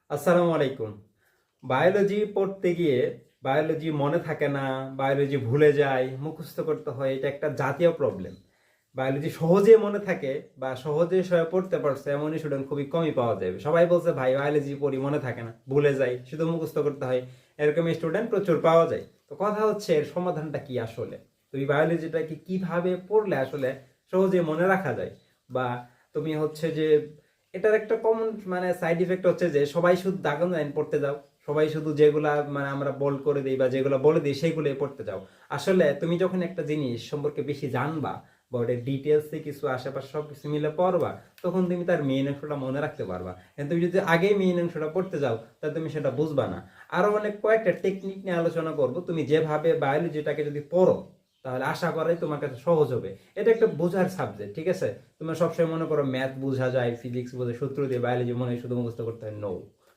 আসসালামু আলাইকুম। বায়োলজি পড়তে গিয়ে বায়োলজি মনে থাকে না, বায়োলজি ভুলে যায়, মুখস্থ করতে হয়, এটা একটা জাতীয় প্রবলেম। বায়োলজি সহজে মনে থাকে বা সহজে সবাই পড়তে পারছে এমন স্টুডেন্ট খুবই কমই পাওয়া যাবে। সবাই বলছে ভাই বায়োলজি পড়ি মনে থাকে না, ভুলে যাই, শুধু মুখস্থ করতে হয়, এরকম স্টুডেন্ট প্রচুর পাওয়া যায়। তো কথা হচ্ছে এর সমাধানটা কি আসলে? তুমি বায়োলজিটাকে কিভাবে পড়লে আসলে সহজে মনে রাখা যায়? বা তুমি হচ্ছে যে এটার একটা কমন মানে সাইড ইফেক্ট হচ্ছে যে সবাই শুধু দাগন লাইন পড়তে যাও, সবাই শুধু যেগুলা মানে আমরা বোল্ড করে দিই বা যেগুলো বলে দিই সেগুলোই পড়তে যাও। আসলে তুমি যখন একটা জিনিস সম্পর্কে বেশি জানবা বা ওটার ডিটেলসে কিছু আশেপাশে সব কিছু মিলে পড়বা, তখন তুমি তার মেইন অংশটা মনে রাখতে পারবা। কিন্তু তুমি যদি আগেই মেইন অংশটা পড়তে যাও তাহলে তুমি সেটা বুঝবা না। আরো অনেক কয়েকটা টেকনিক নিয়ে আলোচনা করবো। তুমি যেভাবে বায়োলজিটাকে যদি পড়ো তাহলে আশা করাই তোমার কাছে সহজ হবে। এটা একটা বোঝার সাবজেক্ট, ঠিক আছে? তোমরা সবসময় মনে করো ম্যাথ বোঝা যায়, ফিজিক্স বোঝা, সূত্র দিয়ে, বায়োলজি মনে হয় শুধু মুখস্থ করতে হয়। নো,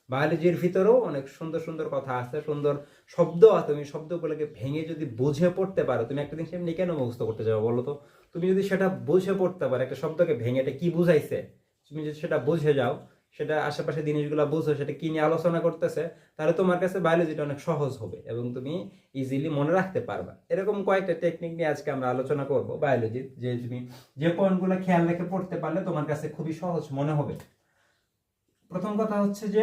বায়োলজির ভিতরেও অনেক সুন্দর সুন্দর কথা আছে, সুন্দর শব্দ আছে। তুমি শব্দগুলোকে ভেঙে যদি বুঝে পড়তে পারো, তুমি একটা জিনিস এমনি কেন মুখস্থ করতে যাবো বলো তো? তুমি যদি সেটা বুঝে পড়তে পারো, একটা শব্দকে ভেঙে এটা কি বুঝাইছে, তুমি যদি সেটা বুঝে যাও, সেটা আশেপাশে জিনিসগুলো বুঝো, সেটা কি নিয়ে আলোচনা করতেছে, তাহলে তোমার কাছে বায়োলজিটা অনেক সহজ হবে এবং তুমি ইজিলি মনে রাখতে পারবা। এরকম কয়েকটা টেকনিক নিয়ে আজকে আমরা আলোচনা করব বায়োলজির, যে তুমি যে পয়েন্টগুলো খেয়াল রেখে পড়তে পারলে তোমার কাছে খুবই সহজ মনে হবে। প্রথম কথা হচ্ছে যে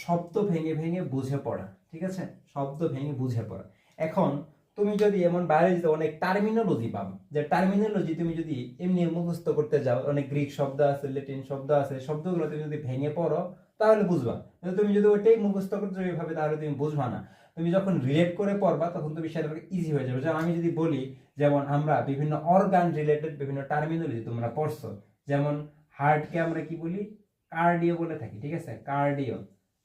শব্দ ভেঙে ভেঙে বুঝে পড়া, ঠিক আছে? শব্দ ভেঙে বুঝে পড়া। এখন তুমি যদি এমন বায়োলজিতে অনেক টার্মিনোলজি পাবো, যে টার্মিনোলজি তুমি যদি এমনি মুখস্থ করতে যাও, অনেক গ্রিক শব্দ আছে, ল্যাটিন শব্দ আছে, শব্দগুলো তুমি যদি ভেঙে পড়ো তাহলে বুঝবা। কিন্তু তুমি যদি ওইটাই মুখস্থ করতে যাও এইভাবে, তাহলে তুমি বুঝবা না। তুমি যখন রিলেট করে পড়বা তখন তুমি সেটা ইজি হয়ে যাবে। যেমন আমি যদি বলি, যেমন আমরা বিভিন্ন অর্গান রিলেটেড বিভিন্ন টার্মিনোলজি তোমরা পড়ছো, যেমন হার্টকে আমরা কি বলি? কার্ডিও বলে থাকি, ঠিক আছে? কার্ডিও।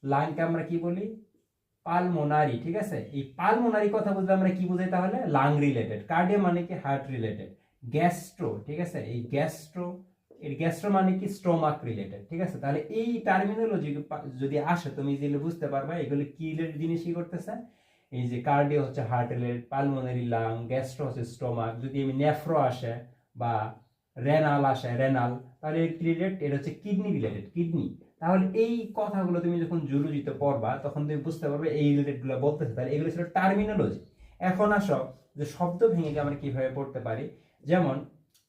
লাংকে আমরা কি বলি? পালমোনারি, ঠিক আছে? এই পালমোনারি কথা বুঝলে আমরা কি বুঝাই তাহলে? Lung related. কার্ডিও মানে কি? Heart related. গ্যাস্ট্রো, ঠিক আছে? এই গ্যাস্ট্রো, এর গ্যাস্ট্রো মানে কি? স্টোমাক রিলেটেড, ঠিক আছে? তাহলে এই টার্মিনোলজি যদি আসে তুমি ইজিলি বুঝতে পারবে এগুলো কি রিলেটেড জিনিস কি করতেছে। এই যে কার্ডিও হচ্ছে heart related, pulmonary lung, gastro হচ্ছে স্টোমাক। যদি আমি নেফ্রো আসে বা রেনাল আসে, রেনাল, তাহলে রিলেটেড এটা হচ্ছে কিডনি রিলেটেড, কিডনি। তাহলে এই কথাগুলো তুমি যখন জুলজিতে পড়বা তখন তুমি বুঝতে পারবে এই রিলেটেড গুলো বলতেছে। তাহলে এগুলো ছিল টার্মিনোলজি। এখন আসো যে শব্দ ভেঙে আমরা কিভাবে পড়তে পারি। যেমন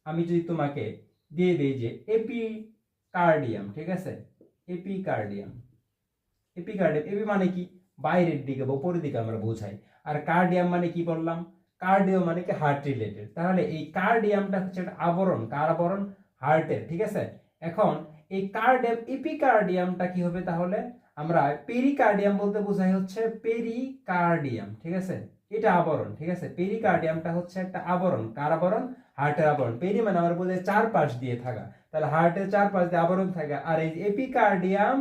আমি যদি তোমাকে দিয়ে দিই যে এপিকার্ডিয়াম, ঠিক আছে? এপিকার্ডিয়াম, এপিকার্ডিয়াম, এপি মানে কি? বাইরের দিকে বা উপরের দিকে আমরা বোঝাই। আর কার্ডিয়াম মানে কি বললাম? কার্ডিও মানে কি? Heart related. তাহলে এই কার্ডিয়ামটা হচ্ছে একটা আবরণ, কার আবরণ? হার্টের, ঠিক আছে? এখন এই কার্ডিয়াম, এপিকার্ডিয়ামটা কি হবে তাহলে? আমরা পেরিকার্ডিয়াম বলতে বোঝাই হচ্ছে পেরিকার্ডিয়াম, ঠিক আছে? এটা আবরণ, ঠিক আছে? পেরিকার্ডিয়ামটা হচ্ছে একটা আবরণ, কার আবরণ? হার্টের আবরণ। পেরি মানে আমরা বোঝাই চারপাশ দিয়ে থাকা, তাহলে হার্টের চারপাশ দিয়ে আবরণ থাকে। আর এই এপিকার্ডিয়াম,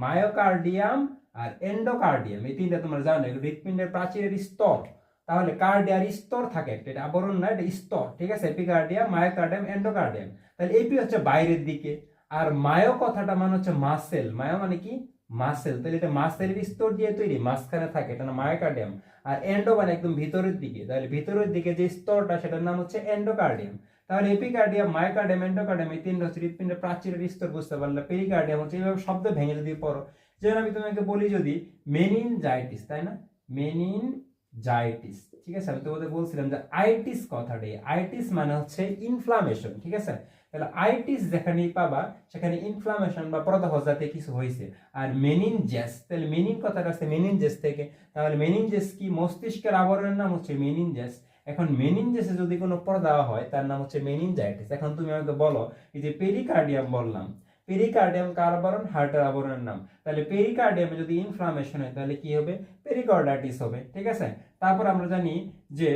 মায়োকার্ডিয়াম আর এন্ডোকার্ডিয়াম, এই তিনটা তোমরা জানো এগুলো হৃৎপিণ্ডের প্রাচীরের স্তর। তাহলে কার্ডিয়ার স্তর থাকে একটা, এটা আবরণ না, এটা স্তর, ঠিক আছে? Epicardium, myocardium, endocardium. তাহলে এপি হচ্ছে বাইরের দিকে, আর মায়ো কথাটা মানে হচ্ছে মাসেল। মায়ো মানে কি? মাসেল। তাহলে এটা মাসেলের স্তর দিয়ে তৈরি, মাঝখানে থাকে, এটা না মায়োকার্ডিয়াম। আর এন্ডো মানে একদম ভিতরের দিকে, তাহলে ভিতরের দিকে যে স্তরটা সেটার নাম হচ্ছে এন্ডোকার্ডিয়াম। তাহলে এপিকার্ডিয়াম, মায়োকার্ডিয়াম, এন্ডোকার্ডিয়াম, এই তিনটা হচ্ছে হৃৎপিণ্ডের প্রাচীরের স্তর, বুঝতে পারলে? পেরিকার্ডিয়াম হচ্ছে এইভাবে শব্দ ভেঙে যদি পড়ো। যেমন আমি তোমাকে বলি যদি মেনিনজাইটিস, তাই না? মেনিনজাইটিস, ঠিক আছে? আমি তোমাদের বলছিলাম যে আইটিস কথাটি, আইটিস মানে হচ্ছে ইনফ্লামেশন, ঠিক আছে? তাহলে আইটিস যেখানেই পাবা সেখানে ইনফ্লামেশন বা প্রদাহ জাতীয় কিছু হয়েছে। আর মেনিনজেস, তাহলে মেনিন কথাটা আসছে মেনিনজেস থেকে। তাহলে মেনিনজেস কি? মস্তিষ্কের আবরণের নাম হচ্ছে মেনিনজেস। এখন মেনিনজেসে যদি কোনো প্রদাহ হয় তার নাম হচ্ছে মেনিনজাইটিস। এখন তুমি আমাকে বলো, এই যে পেরিকার্ডিয়াম বললাম, পেরিকার্ডিয়াম কার আবরণ? হার্টের আবরণের নাম। তাহলে পেরিকার্ডিয়ামে যদি ইনফ্লামেশন হয় তাহলে কি হবে? পেরিকার্ডাইটিস হবে, ঠিক আছে? তারপর আমরা জানি যে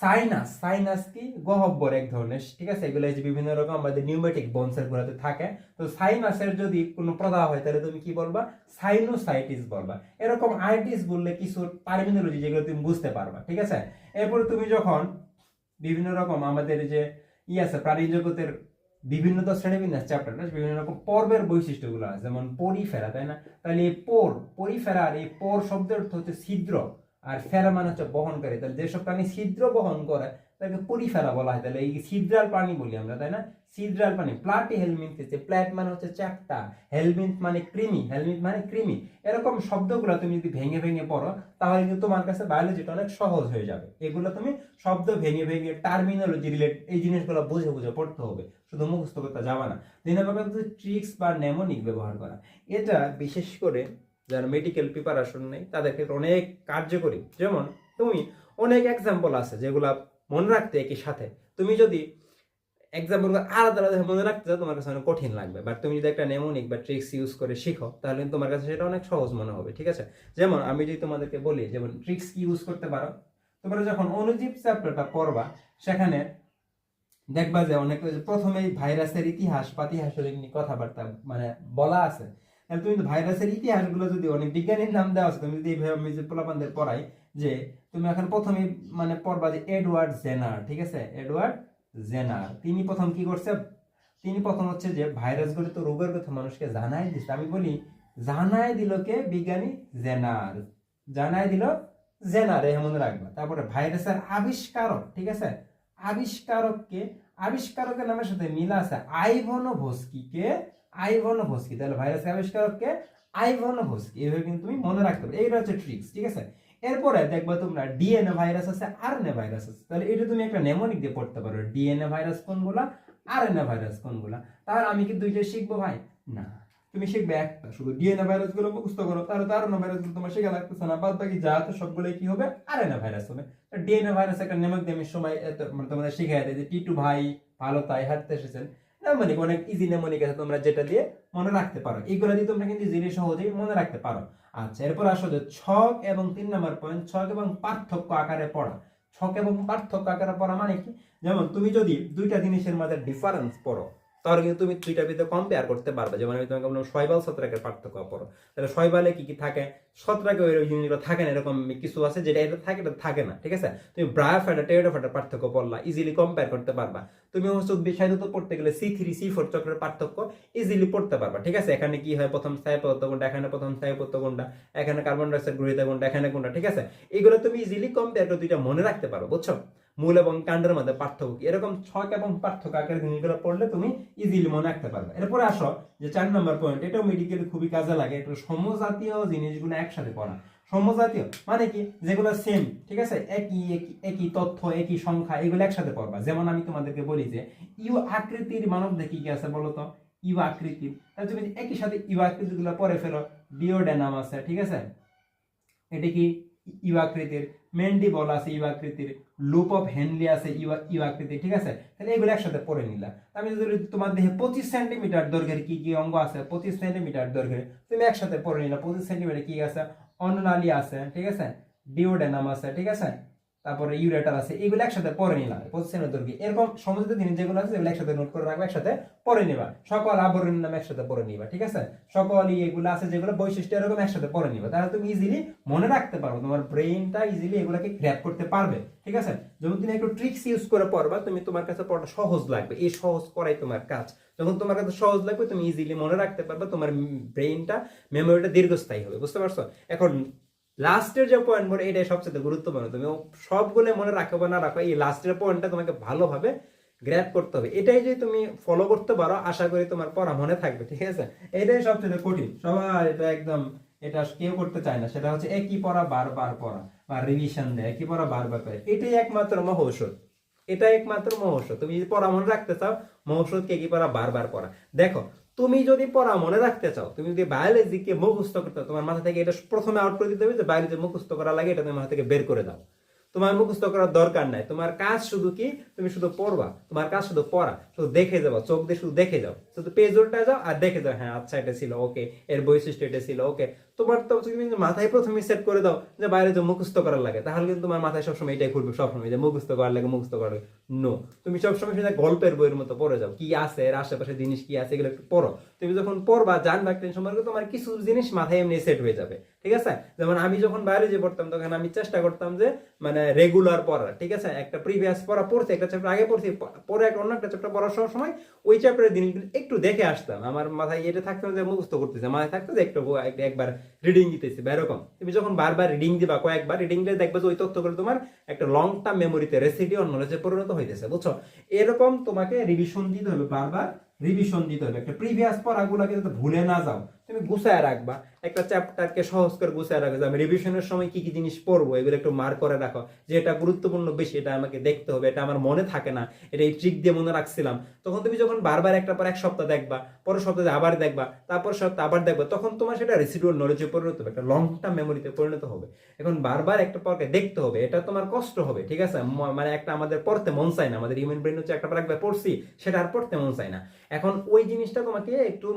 সাইনাস, সাইনাস কি? গহ্বর এক ধরনের, ঠিক আছে? এগুলো যে বিভিন্ন রকম আমাদের নিউমেটিক বোনসের গুলোতে থাকে। তো সাইনাসের যদি কোনো প্রদাহ হয় তাহলে তুমি কি বলবা? সাইনোসাইটিস বলবা। এরকম আইটিস বললে কিছু টার্মিনোলজি যেগুলো তুমি বুঝতে পারবা, ঠিক আছে? এরপরে তুমি যখন বিভিন্ন রকম আমাদের যে আছে প্রাণী জগতের বিভিন্ন তো শ্রেণীবিন্যাস চ্যাপ্টার না, বিভিন্ন রকম পর্বের বৈশিষ্ট্যগুলো আছে, যেমন পরিফেরা, তাই না? তাহলে এই পরিফেরা, আর এই পর শব্দের অর্থ হচ্ছে ছিদ্র, আর ফেরা মানে হচ্ছে বহনকারী। তাহলে যেসব প্রাণী ছিদ্র বহন করে তাকে পরিফেরা বলা হয়। তাহলে এই ছিদ্রাল প্রাণী বলি আমরা, তাই না? ছিদ্রাল প্রাণী। প্লাটি হেলমিন্থ, প্ল্যাট মানে হচ্ছে চ্যাপ্টা, হেলমিন্থ মানে কৃমি, হেলমিন্থ মানে কৃমি। এরকম শব্দগুলো তুমি যদি ভেঙে ভেঙে পড়ো তাহলে কিন্তু তোমার কাছে বায়োলজিটা অনেক সহজ হয়ে যাবে। এগুলো তুমি শব্দ ভেঙে ভেঙে টার্মিনোলজি রিলেট এই জিনিসগুলো বুঝে বুঝে পড়তে হবে, শুধু মুখস্থ করতে যাবা না। 2 নম্বর হচ্ছে ট্রিক্স বা নেমোনিক ব্যবহার করা। এটা বিশেষ করে যারা মেডিকেল প্রিপারেশন নেই তাদের ক্ষেত্রে অনেক কার্যকরী। যেমন তুমি অনেক এক্সাম্পল আছে যেগুলা মনে রাখতে একই সাথে, তুমি যদি এক্সাম্পল আলাদা আলাদা মনে রাখতে চাও তোমার কাছে অনেক কঠিন লাগবে, বাট তুমি যদি একটা নেমোনিক বা ট্রিক্স ইউজ করে শিখো তাহলে তোমার কাছে সেটা অনেক সহজ মনে হবে। ঠিক আছে, যেমন আমি যদি তোমাদেরকে বলি, যেমন ট্রিক্স কি ইউজ করতে পারো, তোমরা যখন অণুজীব চ্যাপ্টারটা পড়বা সেখানে দেখবা যে অনেক প্রথমেই ভাইরাসের ইতিহাস পাতিহাসের কথাবার্তা মানে বলা আছে। তুমি ভাইরাসের ইতিহাসগুলো যদি অনেক বিজ্ঞানীর নাম দেওয়া আছে, তুমি যদি এইভাবে আমি যে পোলাপানদের পড়াই যে তুমি এখন প্রথমেই মানে পড়বা যে এডওয়ার্ড জেনার। ঠিক আছে, এডওয়ার্ড জেনার তিনি প্রথম কি করছে, তিনি প্রথম হচ্ছে যে ভাইরাসগুলো তো রোগের কথা মানুষকে জানাই দিচ্ছে। আমি বলি জানাই দিল কে? বিজ্ঞানী জেনার। জানাই দিল জেনার, মনে রাখবা। তারপরে ভাইরাসের আবিষ্কারক, ঠিক আছে, আবিষ্কারককে, আবিষ্কারকের নামের সাথে মিল আছে আইভানোভস্কি। কে? আইভানোভস্কি। তাহলে ভাইরাসের আবিষ্কারককে আইভানোভস্কি। এইভাবে কিন্তু তুমি মনে রাখতে পারবে। এইটা হচ্ছে ট্রিক্স। ঠিক আছে, এরপরে দেখবা তোমরা ডিএনএ ভাইরাস আছে, আরএনএ ভাইরাস আছে। তাহলে এটা তুমি একটা নেমোনিক দিয়ে পড়তে পারো, ডিএনএ ভাইরাস কোনগুলা, আরএনএ ভাইরাস কোনগুলা। তাহলে আমি কি দুইটা শিখবো ভাই? না, তুমি শিখবে একটা, শুধু ডিএনএ ভাইরাস গুলো মুখস্থ করো, তাহলে তো আরএনএ ভাইরাস গুলো তোমার শেখা লাগতেছে না, বাদ বাকি যা তো সবগুলোই কি হবে? আরএনএ ভাইরাস হবে। ডিএনএ ভাইরাস একটা নেমক দিয়ে আমি সময় মানে তোমাদের শিখাই দিই যে টিটু ভাই ভালো তাই হাঁটতে এসেছেন। নেমোনিক অনেক ইজি নেমোনিক আছে, তোমরা যেটা দিয়ে মনে রাখতে পারো। এগুলো দিয়ে তোমরা কিন্তু ইজিলি সহজেই মনে রাখতে পারো। আচ্ছা, এরপর আসো যে ছক এবং 3 নম্বর পয়েন্ট, ছক এবং পার্থক্য আকারে পড়া। ছক এবং পার্থক্য আকারে পড়া মানে কি? যেমন তুমি যদি দুইটা জিনিসের মধ্যে ডিফারেন্স পড়ো তাহলে কিন্তু তুমি দুইটার ভিতরে কম্পেয়ার করতে পারবে। যেমন আমি তোমাকে বললাম শৈবাল ছত্রাকের পার্থক্য পড়ো, তাহলে শৈবালে কি কি থাকে, ছত্রাকে ওই জিনিসগুলো থাকে না, এরকম কিছু আছে যেটা এটা থাকে এটা থাকে না। ঠিক আছে, তুমি ব্রায়োফাইটা টেরিডোফাইটার পার্থক্য পড়লা, ইজিলি কম্পেয়ার করতে পারবা। তুমি হচ্ছে উদ্ভিদ পড়তে গেলে C3 C4 চক্রের পার্থক্য ইজিলি পড়তে পারবা। ঠিক আছে, এখানে কি হয়, প্রথম স্থায়ী পদার্থ কোনটা, এখানে প্রথম স্থায়ী পদার্থ কোনটা, এখানে কার্বন ডাইঅক্সাইড গ্রহীত কোনটা, এখানে কোনটা। ঠিক আছে, এগুলো তুমি ইজিলি কম্পেয়ার করে দুইটা মনে রাখতে পারো। বুঝছো, মূল এবং কাণ্ডের মধ্যে পার্থক্য কি, এরকম ছক এবং পার্থক্য আকারের জিনিসগুলো পড়লে তুমি ইজিলি মনে রাখতে পারবে। এরপরে আসো যে 4 নম্বর পয়েন্ট, এটাও মেডিকেলে খুবই কাজে লাগে, একটু সমজাতীয় জিনিসগুলো একসাথে পড়া। সমজাতীয় মানে কি, যেগুলো সেম, ঠিক আছে, একই একই তথ্য একই সংখ্যা, এগুলো একসাথে পড়বা। যেমন আমি তোমাদেরকে বলি যে ইউ আকৃতির মানব দেখি কি আছে বলো তো, ইউ আকৃতির। তাহলে তুমি একই সাথে ইউ আকৃতি গুলো পড়ে ফেলো। ডিওডেনাম আছে, ঠিক আছে, এটা কি ইউ আকৃতির। মেন্ডিবল আছে ইউ আকৃতির। লুপ অফ হেনলি আছে ইউ আকৃতির। ঠিক আছে, তাহলে এগুলো একসাথে পড়ে নিলা। আমি যদি তোমার দেহে 25 সেন্টিমিটার দৈর্ঘ্যের কি কি অঙ্গ আছে, 25 সেন্টিমিটার দৈর্ঘ্যের তুমি একসাথে পড়ে নিলা। 25 সেন্টিমিটার কি আছে, অন্ননালী আছে, ঠিক আছে, ডিওডেনাম আছে, ঠিক আছে, তারপরে ইউরেটার আছে, এগুলো একসাথে পড়ে নিলাম 25 সেন্টিমিটার দৈর্ঘ্য। এরকম সমস্ত জিনিস যেগুলো আছে এগুলো একসাথে নোট করে রাখবে, একসাথে পড়ে নিবা। সকল আবরণের নাম একসাথে পড়ে নিবা। ঠিক আছে, সকল এগুলো আছে যেগুলো বৈশিষ্ট্য এরকম একসাথে পড়ে নিবা, তাহলে তুমি ইজিলি মনে রাখতে পারো, তোমার ব্রেইনটা ইজিলি এগুলোকে গ্র্যাব করতে পারবে। ঠিক আছে, যখন তুমি একটু ট্রিক্স ইউজ করে পড়বা তুমি তোমার কাছে পড়া সহজ লাগবে, এই সহজ করাই তোমার কাজ। যখন তোমার কাছে সহজ লাগবে তুমি ইজিলি মনে রাখতে পারবে, তোমার ব্রেইনটা মেমোরিটা দীর্ঘস্থায়ী হবে। বুঝতে পারছো? এখন লাস্টের যে পয়েন্ট বলে এটাই সবচেয়ে গুরুত্বপূর্ণ, তুমি সবগুলো মনে রাখো বা না রাখো, এই লাস্টের পয়েন্টটা তোমাকে ভালোভাবে গ্র্যাব করতে হবে। এটাই যদি তুমি ফলো করতে পারো আশা করি তোমার পড়া মনে থাকবে। ঠিক আছে, এটাই সবচেয়ে কঠিন, সবাই এটা একদম এটা কেউ করতে চায় না, সেটা হচ্ছে একই পড়া বারবার পড়া বা রিভিশন দেয়, একই পড়া বারবার পড়া। এটাই একমাত্র মহৌষধ, এটা একমাত্র মহৌষধ। তুমি যদি পড়া মনে রাখতে চাও মহৌষধ কে কি পড়া বারবার পড়া। দেখো, তুমি যদি পড়া মনে রাখতে চাও, তুমি যদি বায়োলজিকে মুখস্থ করতে চাও, তোমার মাথা থেকে এটা প্রথমে আউট করে দিতে হবে যে বায়োলজি মুখস্থ করা লাগে, এটা তোমার মাথা থেকে বের করে দাও। তোমার মুখস্থ করার দরকার নাই, তোমার কাজ শুধু কি, তুমি শুধু পড়বা, তোমার কাজ শুধু পড়া, শুধু দেখে যাও, চোখ দিয়ে শুধু দেখে যাও, শুধু পেজ উল্টায় যাও আর দেখে যাও, হ্যাঁ আচ্ছা এটা ছিল, ওকে এর বৈশিষ্ট্য এটা ছিল, ওকে। তোমার তো তুমি মাথায় প্রথমে সেট করে দাও যে বাইরে যে মুখস্থ করার লাগে, তাহলে কিন্তু তোমার মাথায় সবসময় এটাই ঘুরবে, সবসময় যে মুখস্থ করার লাগে, মুখস্থ করার লাগে। নো। তুমি সবসময় সেটা গল্পের বইয়ের মতো পড়ে যাও, কি আছে এর আশেপাশে জিনিস কি আছে এগুলো একটু পড়ো। তুমি যখন পড়বা জানবা একটা সম্পর্কে তোমার কিছু জিনিস মাথায় এমনি সেট হয়ে যাবে, ঠিক আছে? যেমন আমি যখন বায়োলজি পড়তাম তখন আমি চেষ্টা করতাম যে মানে রেগুলার পড়ার, ঠিক আছে? একটা প্রিভিয়াস পড়া পড়ছি, একটা চ্যাপ্টার আগে পড়ছি, পরে একটা অন্য একটা চ্যাপ্টার পড়ার সময় ওই চ্যাপ্টারের জিনিসগুলো একটু দেখে আসতাম। আমার মাথায় এটা থাকতো যে মুখস্থ করতেছে, মাথায় থাকতো যে একবার রিডিং দিতেছি বা এরকম। তুমি যখন বারবার রিডিং দিবা, কয়েকবার রিডিং দিয়ে দেখবে যে ওই তথ্যগুলো তোমার একটা লং টার্ম মেমোরিতে রেসিডিউয়াল নলেজে পরিণত হইতেছে, বুঝছো? এরকম তোমাকে রিভিশন দিতে হবে, বারবার রিভিশন দিতে হবে। একটা প্রিভিয়াস পড়াগুলোকে যাতে ভুলে না যাও, তুমি গুছায় রাখবা, একটা চ্যাপ্টারকে সহজ করে গুছায় রাখবে যে আমি রিভিশনের সময় কি কি জিনিস পড়বো এগুলো একটু মার্ক করে রাখো, যে এটা গুরুত্বপূর্ণ বেশি, এটা আমাকে দেখতে হবে, এটা আমার মনে থাকে না, এটা এই ট্রিক দিয়ে মনে রাখছিলাম। তখন তুমি যখন বারবার একটা পর এক সপ্তাহ দেখবা, পরের সপ্তাহে আবার দেখবা, তারপর সপ্তাহ আবার দেখবা, তখন তোমার সেটা রেসিডুয়াল নলেজে পরিণত হবে, একটা লং টার্ম মেমোরিতে পরিণত হবে। এখন বারবার একটা পরকে দেখতে হবে, এটা তোমার কষ্ট হবে, ঠিক আছে? মানে একটা আমাদের পড়তে মন চায় না, আমাদের হিউম্যান ব্রেন হচ্ছে একটা পর একবার পড়ছি সেটা আর পড়তে মন চায় না। এখন ওই জিনিসটা তোমাকে একটু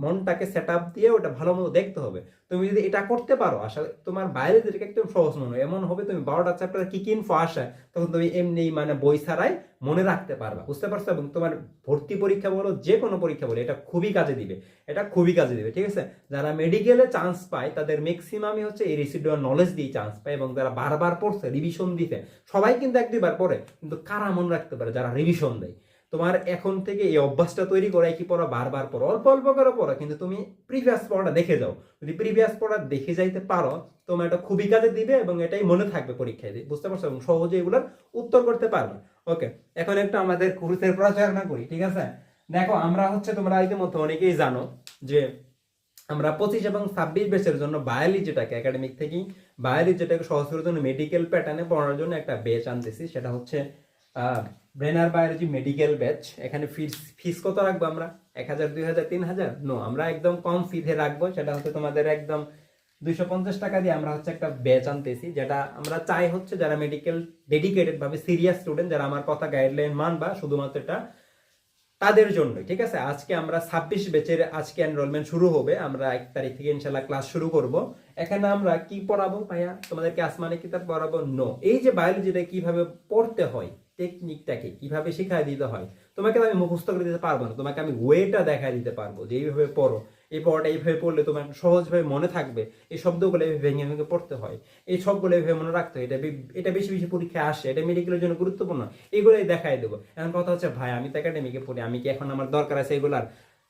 মনটাকে সেট আপ দিয়ে ওটা ভালো মতো দেখতে হবে। তুমি যদি এটা করতে পারো, আসলে তোমার বাইরে যেটা একদম সহজ মনে হয়, এমন হবে তুমি 12টা চ্যাপ্টার কি কি ইনফো আসে তখন তুমি এমনি মানে বই ছাড়াই মনে রাখতে পারবা, বুঝতে পারছো? এবং তোমার ভর্তি পরীক্ষা বলো, যে কোনো পরীক্ষা বলো, এটা খুবই কাজে দিবে, এটা খুবই কাজে দিবে, ঠিক আছে? যারা মেডিকেলে চান্স পায় তাদের ম্যাক্সিমামই হচ্ছে এই রেসিডুয়াল নলেজ দিয়ে চান্স পায়, এবং যারা বারবার পড়ছে রিভিশন দিতে, সবাই কিন্তু এক দুইবার পড়ে, কিন্তু কারা মনে রাখতে পারে? যারা রিভিশন দেয়। তোমার এখন থেকে এই অভ্যাসটা তৈরি করে, কি পড়া বারবার পড়ো, অল্প অল্প করে পড়ো, কিন্তু তুমি প্রিভিয়াস পড়াটা দেখে যাও। যদি প্রিভিয়াস পড়া দেখে যাইতে পারো তোমার এটা খুবই কাজে দিবে, এবং এটাই মনে থাকবে পরীক্ষায়, বুঝতে পারছো? এবং সহজে এগুলোর উত্তর করতে পারবে। ওকে, এখন একটু আমাদের কোর্সের প্রচারণা করি, ঠিক আছে? দেখো, আমরা হচ্ছে তোমরা ইতিমধ্যে অনেকেই জানো যে আমরা 25 এবং 26 ব্যাচের জন্য বায়োলজিটাকে একাডেমিক থেকেই বায়োলজিটাকে সহজ করার জন্য মেডিকেল প্যাটার্নে পড়ানোর জন্য একটা ব্যাচ আনতেছি, সেটা হচ্ছে ব্রেনার বায়োলজি মেডিকেল ব্যাচ। এখানে ফিস কত রাখবো আমরা? 1000, 2000, 3000? নো, আমরা একদম কম ফিতে রাখবো। সেটা হচ্ছে তোমাদের একদম 250 টাকা দিয়ে আমরা হচ্ছে একটা ব্যাচ আনতেছি, যেটা আমরা চাই হচ্ছে যারা মেডিকেল ডেডিকেটেড ভাবে সিরিয়াস স্টুডেন্ট, যারা আমার কথা গাইডলাইন মানবা, শুধুমাত্র এটা তাদের জন্যই, ঠিক আছে? আজকে আমরা 26 ব্যাচের আজকে এনরোলমেন্ট শুরু হবে, আমরা 1 তারিখ থেকে ইনশাল্লাহ ক্লাস শুরু করব। এখানে আমরা কি পড়াবো ভাইয়া? তোমাদেরকে আসমানি কিতাব পড়াবো? নো, এই যে বায়োলজিটা কিভাবে পড়তে হয়, টেকনিকটাকে কিভাবে শিখাই দিতে হয়, তোমাকে আমি মুখস্থ করে দিতে পারবো না, তোমাকে আমি ওয়েটা দেখা দিতে পারবো যে এইভাবে পড়ো, এই পড়াটা এইভাবে পড়লে তোমার সহজভাবে মনে থাকবে, এই শব্দগুলো এইভাবে ভেঙে ভেঙে পড়তে হয়, এই সবগুলো এইভাবে মনে রাখতে হয়, এটা বেশি বেশি পরীক্ষায় আসে, এটা মেডিকেলের জন্য গুরুত্বপূর্ণ, এগুলোই দেখাই দেবো। এখন কথা হচ্ছে ভাই আমি তো একাডেমিকে পড়ি, আমি কি এখন আমার দরকার আছে এগুলার?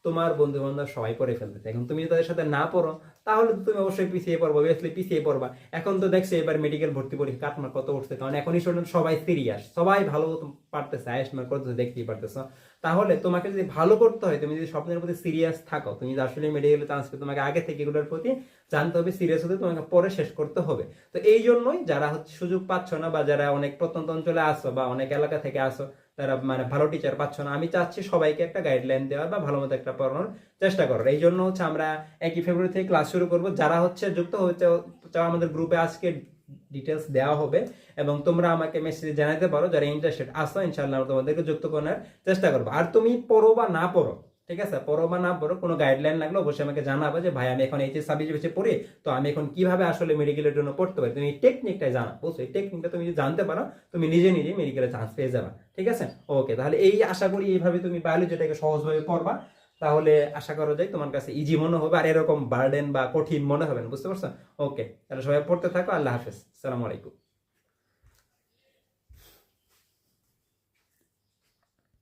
তোমার বন্ধু বান্ধব সবাই পড়ে ফেলতেছে, এখন তুমি তাদের সাথে না পড়ো তাহলে তো তুমি অবশ্যই পিছিয়ে পড়বো, অবভিয়াসলি পিছিয়ে পড়বা। এখন তো দেখছো এবার মেডিকেল ভর্তি পরীক্ষা কাটমার কত উঠছে, কারণ এখন স্টুডেন্ট সবাই সিরিয়াস, সবাই ভালো পারতেছে, হাইয়েস্ট মার্ক করতেছে, দেখতেই পারতেছো। তাহলে তোমাকে যদি ভালো করতে হয়, তুমি যদি স্বপ্নের প্রতি সিরিয়াস থাকো, তুমি যদি আসলে মেডিকেলে চান্স পেতে, তোমাকে আগে থেকে এগুলোর প্রতি জানতে হবে, সিরিয়াস হতে তোমাকে পরে শেষ করতে হবে। তো এই জন্যই যারা হচ্ছে সুযোগ পাচ্ছ না, বা যারা অনেক প্রত্যন্ত অঞ্চলে আসো বা অনেক এলাকা থেকে আসো, তারা মানে ভালো টিচার পাচ্ছ না, আমি চাচ্ছি সবাইকে একটা গাইডলাইন দেওয়ার বা ভালো মতো একটা পড়ানোর চেষ্টা করার। এই জন্য হচ্ছে আমরা 1 ফেব্রুয়ারি থেকে ক্লাস শুরু করব। যারা হচ্ছে যুক্ত হচ্ছে চাও আমাদের গ্রুপে আজকে ডিটেলস দেওয়া হবে, এবং তোমরা আমাকে মেসেজে জানাতে পারো যারা ইন্টারেস্টেড আসো, ইনশাআল্লাহ আমরা তোমাদেরকে যুক্ত করার চেষ্টা করবো। আর তুমি পড়ো বা না পড়ো, ঠিক আছে, পড়ো বা না পড়ো, কোনো গাইডলাইন লাগলে অবশ্যই আমাকে জানাবে যে ভাই আমি এখন এই যে সাবজেক্ট বেছে পড়ি, তো আমি এখন কিভাবে আসলে মেডিকেলের জন্য পড়তে পারি। তুমি এই টেকনিকটাই জানা, বুঝছো? এই টেকনিকটা তুমি যদি জানতে পারো, তুমি নিজে নিজে মেডিকেলে চান্স পেয়ে যাবা, ঠিক আছে? ওকে, তাহলে এই আশা করি এইভাবে তুমি বায়োলজিটাকে সহজভাবে পড়বা, তাহলে আশা করা যায় তোমার কাছে ইজি মনে হবে, আর এরকম বার্ডেন বা কঠিন মনে হবে না, বুঝতে পারছো? ওকে, তাহলে সবাই পড়তে থাকো। আল্লাহ হাফেজ, আসসালামু আলাইকুম।